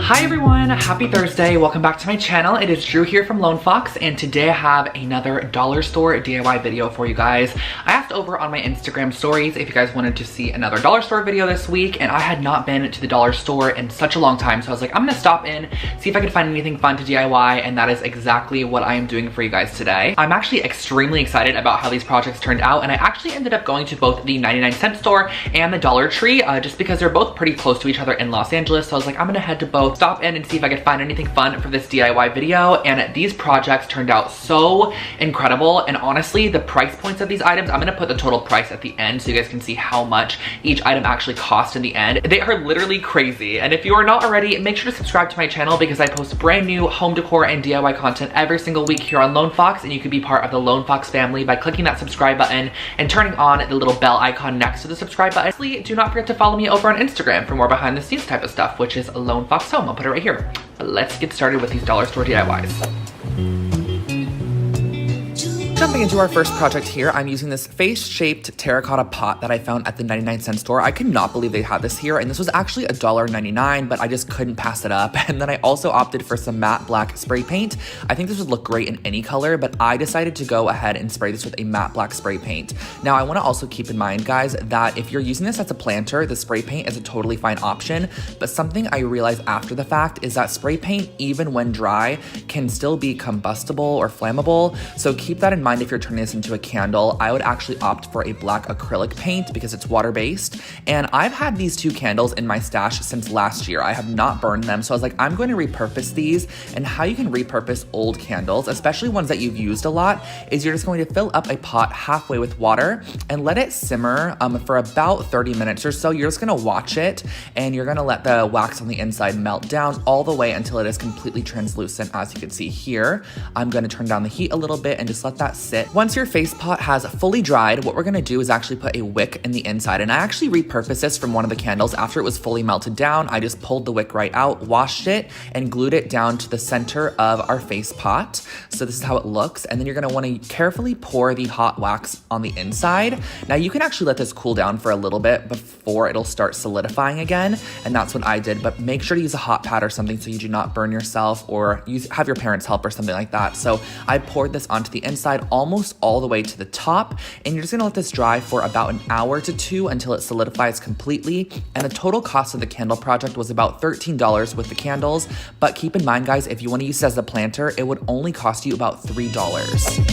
Hi everyone, happy Thursday. Welcome back to my channel. It is Drew here from Lone Fox, and today I have another dollar store DIY video for you guys. I asked over on my Instagram stories if you guys wanted to see another dollar store video this week, and I had not been to the dollar store in such a long time, so I was like, I'm gonna stop in, see if I can find anything fun to DIY, and that is exactly what I am doing for you guys today. I'm actually extremely excited about how these projects turned out, and I actually ended up going to both the 99-cent store and the Dollar Tree just because they're both pretty close to each other in Los Angeles, so I was like, I'm gonna head to both, stop in and see if I could find anything fun for this DIY video. And these projects turned out so incredible, and honestly the price points of these items, I'm gonna put the total price at the end so you guys can see how much each item actually cost in the end. They are literally crazy, and if you are not already, make sure to subscribe to my channel because I post brand new home decor and DIY content every single week here on Lone Fox, and you can be part of the Lone Fox family by clicking that subscribe button and turning on the little bell icon next to the subscribe button. Lastly, do not forget to follow me over on Instagram for more behind the scenes type of stuff, which is Lone Fox Home. I'll put it right here. But let's get started with these dollar store DIYs. Jumping into our first project here, I'm using this face-shaped terracotta pot that I found at the 99-cent store. I could not believe they had this here, and this was actually $1.99, but I just couldn't pass it up. And then I also opted for some matte black spray paint. I think this would look great in any color, but I decided to go ahead and spray this with a matte black spray paint. Now, I want to also keep in mind, guys, that if you're using this as a planter, the spray paint is a totally fine option, but something I realized after the fact is that spray paint, even when dry, can still be combustible or flammable, so keep that in mind if you're turning this into a candle. I would actually opt for a black acrylic paint because it's water-based, and I've had these two candles in my stash since last year. I have not burned them, so I was like, I'm going to repurpose these. And how you can repurpose old candles, especially ones that you've used a lot, is you're just going to fill up a pot halfway with water and let it simmer for about 30 minutes or so. You're just gonna watch it, and you're gonna let the wax on the inside melt down all the way until it is completely translucent, as you can see here. I'm gonna turn down the heat a little bit and just let that sit. Once your face pot has fully dried, what we're gonna do is actually put a wick in the inside, and I actually repurposed this from one of the candles. After it was fully melted down, I just pulled the wick right out, washed it, and glued it down to the center of our face pot. So this is how it looks, and then you're gonna wanna carefully pour the hot wax on the inside. Now you can actually let this cool down for a little bit before it'll start solidifying again, and that's what I did, but make sure to use a hot pad or something so you do not burn yourself, or have your parents help or something like that. So I poured this onto the inside almost all the way to the top, and you're just gonna let this dry for about an hour to two until it solidifies completely. And the total cost of the candle project was about $13 with the candles, but keep in mind, guys, if you want to use it as a planter, it would only cost you about $3.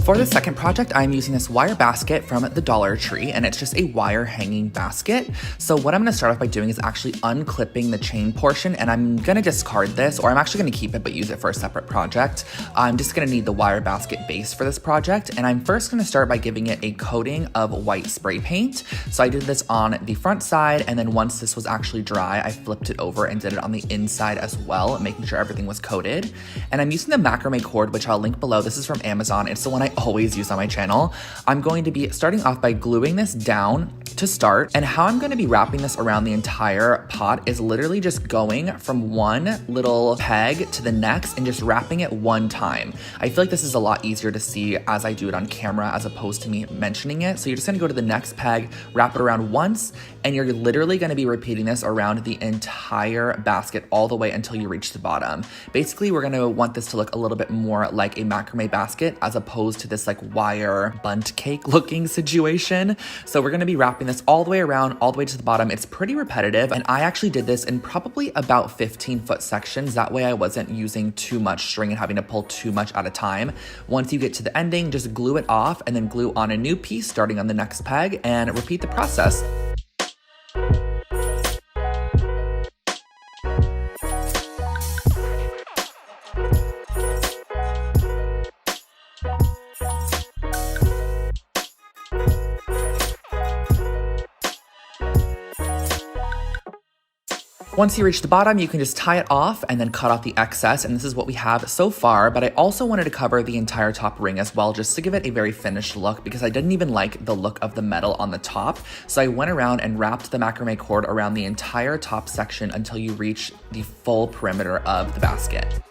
For the second project, I'm using this wire basket from the Dollar Tree, and it's just a wire hanging basket. So what I'm gonna start off by doing is actually unclipping the chain portion, and I'm gonna discard this, or I'm actually gonna keep it but use it for a separate project. I'm just gonna need the wire basket base for this project, and I'm first gonna start by giving it a coating of white spray paint. So I did this on the front side, and then once this was actually dry, I flipped it over and did it on the inside as well, making sure everything was coated. And I'm using the macrame cord, which I'll link below. This is from Amazon. It's the one I always use on my channel. I'm going to be starting off by gluing this down to start, and how I'm going to be wrapping this around the entire pot is literally just going from one little peg to the next and just wrapping it one time. I feel like this is a lot easier to see as I do it on camera as opposed to me mentioning it. So you're just going to go to the next peg, wrap it around once, and you're literally going to be repeating this around the entire basket all the way until you reach the bottom. Basically, we're going to want this to look a little bit more like a macrame basket as opposed to this like wire bundt cake looking situation. So we're going to be wrapping this all the way around, all the way to the bottom. It's pretty repetitive, and I actually did this in probably about 15-foot sections. That way I wasn't using too much string and having to pull too much at a time. Once you get to the ending, just glue it off and then glue on a new piece starting on the next peg and repeat the process. Once you reach the bottom, you can just tie it off and then cut off the excess, and this is what we have so far. But I also wanted to cover the entire top ring as well, just to give it a very finished look, because I didn't even like the look of the metal on the top. So I went around and wrapped the macrame cord around the entire top section until you reach the full perimeter of the basket.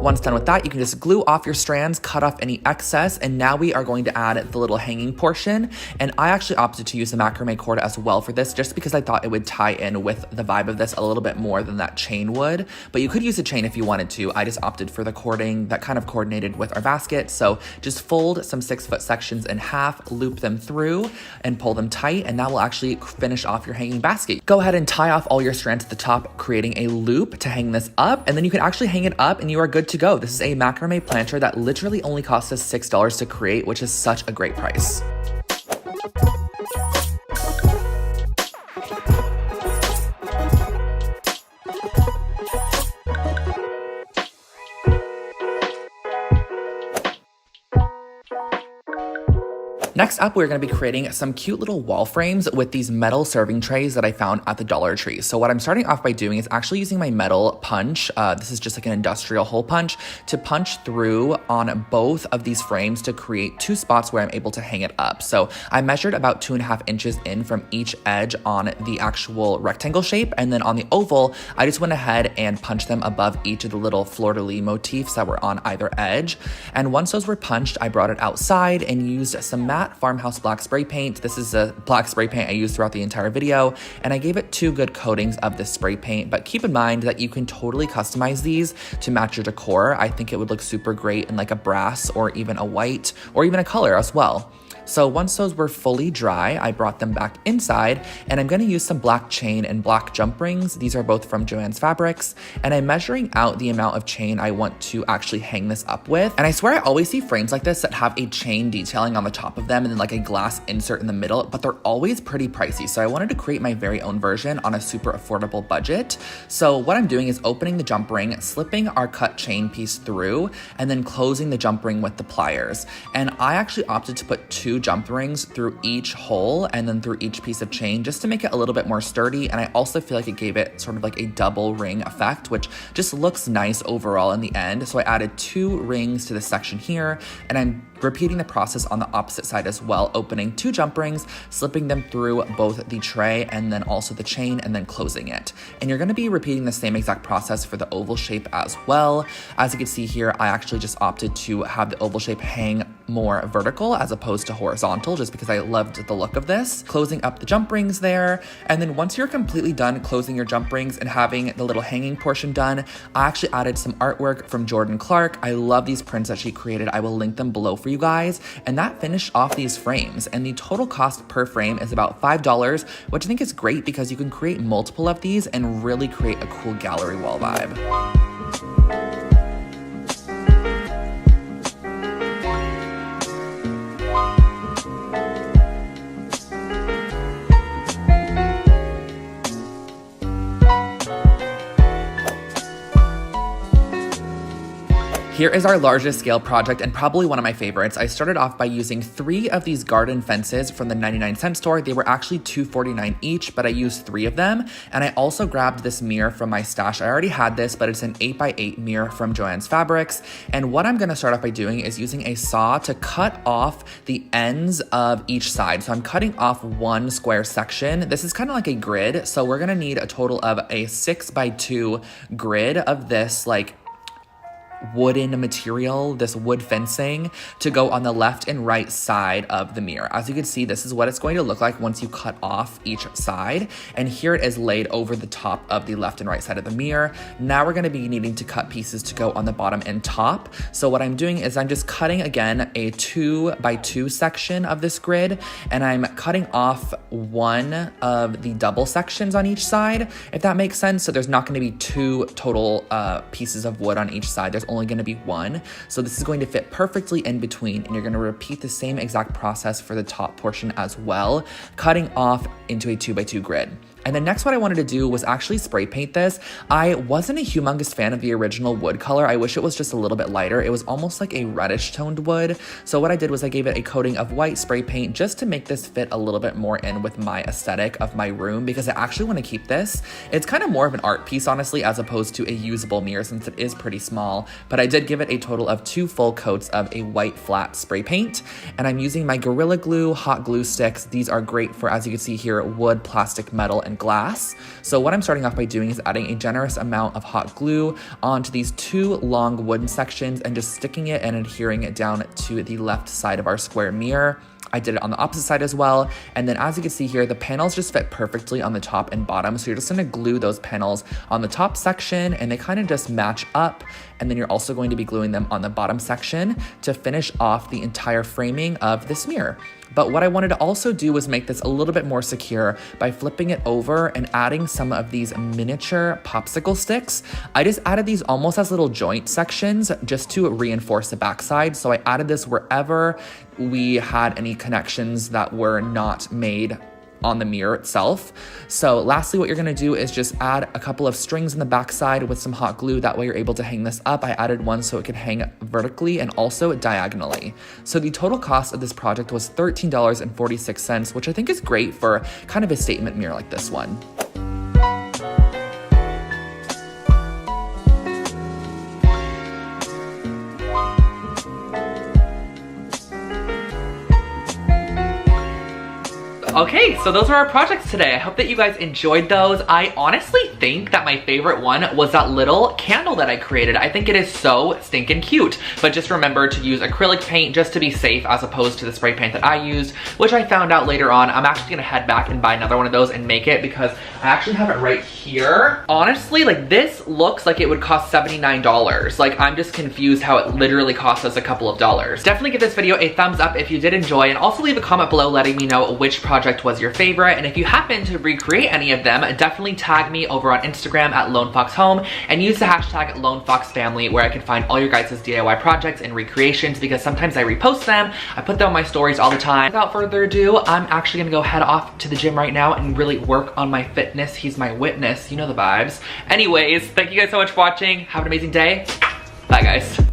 Once done with that, you can just glue off your strands, cut off any excess, and now we are going to add the little hanging portion. And I actually opted to use the macrame cord as well for this, just because I thought it would tie in with the vibe of this a little bit more than that chain would. But you could use a chain if you wanted to. I just opted for the cording that kind of coordinated with our basket. So just fold some 6-foot sections in half, loop them through, and pull them tight, and that will actually finish off your hanging basket. Go ahead and tie off all your strands at the top, creating a loop to hang this up, and then you can actually hang it up and you are good to go. This is a macrame planter that literally only cost us $6 to create, which is such a great price. Next up, we're gonna be creating some cute little wall frames with these metal serving trays that I found at the Dollar Tree. So what I'm starting off by doing is actually using my metal punch. This is just like an industrial hole punch to punch through on both of these frames to create 2 spots where I'm able to hang it up. So I measured about 2.5 inches in from each edge on the actual rectangle shape. And then on the oval, I just went ahead and punched them above each of the little fleur-de-lis motifs that were on either edge. And once those were punched, I brought it outside and used some matte farmhouse black spray paint. This is a black spray paint I used throughout the entire video, and I gave it 2 good coatings of this spray paint, but keep in mind that you can totally customize these to match your decor. I think it would look super great in like a brass or even a white or even a color as well. So once those were fully dry, I brought them back inside, and I'm gonna use some black chain and black jump rings. These are both from Joann's Fabrics, and I'm measuring out the amount of chain I want to actually hang this up with. And I swear I always see frames like this that have a chain detailing on the top of them and then like a glass insert in the middle, but they're always pretty pricey. So I wanted to create my very own version on a super affordable budget. So what I'm doing is opening the jump ring, slipping our cut chain piece through, and then closing the jump ring with the pliers. And I actually opted to put 2 jump rings through each hole and then through each piece of chain just to make it a little bit more sturdy. And I also feel like it gave it sort of like a double ring effect, which just looks nice overall in the end. So I added 2 rings to this section here, and I'm repeating the process on the opposite side as well, opening 2 jump rings, slipping them through both the tray and then also the chain, and then closing it. And you're gonna be repeating the same exact process for the oval shape as well. As you can see here, I actually just opted to have the oval shape hang more vertical as opposed to horizontal, just because I loved the look of this. Closing up the jump rings there, and then once you're completely done closing your jump rings and having the little hanging portion done, I actually added some artwork from Jordan Clark. I love these prints that she created. I will link them below for you guys. And that finished off these frames, and the total cost per frame is about $5, which I think is great because you can create multiple of these and really create a cool gallery wall vibe. Here is our largest scale project and probably one of my favorites. I started off by using 3 of these garden fences from the 99-cent store. They were actually $2.49 each, but I used 3 of them. And I also grabbed this mirror from my stash. I already had this, but it's an 8x8 mirror from Joann's Fabrics. And what I'm gonna start off by doing is using a saw to cut off the ends of each side. So I'm cutting off 1 square section. This is kind of like a grid. So we're gonna need a total of a 6x2 grid of this like wooden material, this wood fencing, to go on the left and right side of the mirror. As you can see, this is what it's going to look like once you cut off each side. And here it is laid over the top of the left and right side of the mirror. Now we're going to be needing to cut pieces to go on the bottom and top. So what I'm doing is I'm just cutting again a 2x2 section of this grid, and I'm cutting off 1 of the double sections on each side, if that makes sense. So there's not going to be 2 total pieces of wood on each side. There's only going to be 1. So this is going to fit perfectly in between, and you're going to repeat the same exact process for the top portion as well, cutting off into a 2x2 grid. And then next what I wanted to do was actually spray paint this. I wasn't a humongous fan of the original wood color. I wish it was just a little bit lighter. It was almost like a reddish toned wood. So what I did was I gave it a coating of white spray paint just to make this fit a little bit more in with my aesthetic of my room, because I actually want to keep this. It's kind of more of an art piece, honestly, as opposed to a usable mirror since it is pretty small. But I did give it a total of 2 full coats of a white flat spray paint. And I'm using my Gorilla Glue hot glue sticks. These are great for, as you can see here, wood, plastic, metal, and and glass. So what I'm starting off by doing is adding a generous amount of hot glue onto these two long wooden sections and just sticking it and adhering it down to the left side of our square mirror. I did it on the opposite side as well. And then as you can see here, the panels just fit perfectly on the top and bottom. So you're just gonna glue those panels on the top section and they kind of just match up. And then you're also going to be gluing them on the bottom section to finish off the entire framing of this mirror. But what I wanted to also do was make this a little bit more secure by flipping it over and adding some of these miniature popsicle sticks. I just added these almost as little joint sections just to reinforce the backside. So I added this wherever we had any connections that were not made on the mirror itself. So lastly, what you're gonna do is just add a couple of strings in the backside with some hot glue. That way you're able to hang this up. I added one so it could hang vertically and also diagonally. So the total cost of this project was $13.46, which I think is great for kind of a statement mirror like this one. Okay, so those are our projects today. I hope that you guys enjoyed those. I honestly think that my favorite one was that little candle that I created. I think it is so stinking cute. But just remember to use acrylic paint just to be safe as opposed to the spray paint that I used, which I found out later on. I'm actually gonna head back and buy another one of those and make it because I actually have it right here. Honestly, like this looks like it would cost $79. Like I'm just confused how it literally cost us a couple of dollars. Definitely give this video a thumbs up if you did enjoy, and also leave a comment below letting me know which project was your favorite. And if you happen to recreate any of them, definitely tag me over on Instagram at LoneFoxHome and use the hashtag LoneFoxFamily where I can find all your guys' DIY projects and recreations, because sometimes I repost them. I put them on my stories all the time. Without further ado, I'm actually gonna go head off to the gym right now and really work on my fitness. He's my witness, you know the vibes. Anyways, thank you guys so much for watching. Have an amazing day. Bye guys.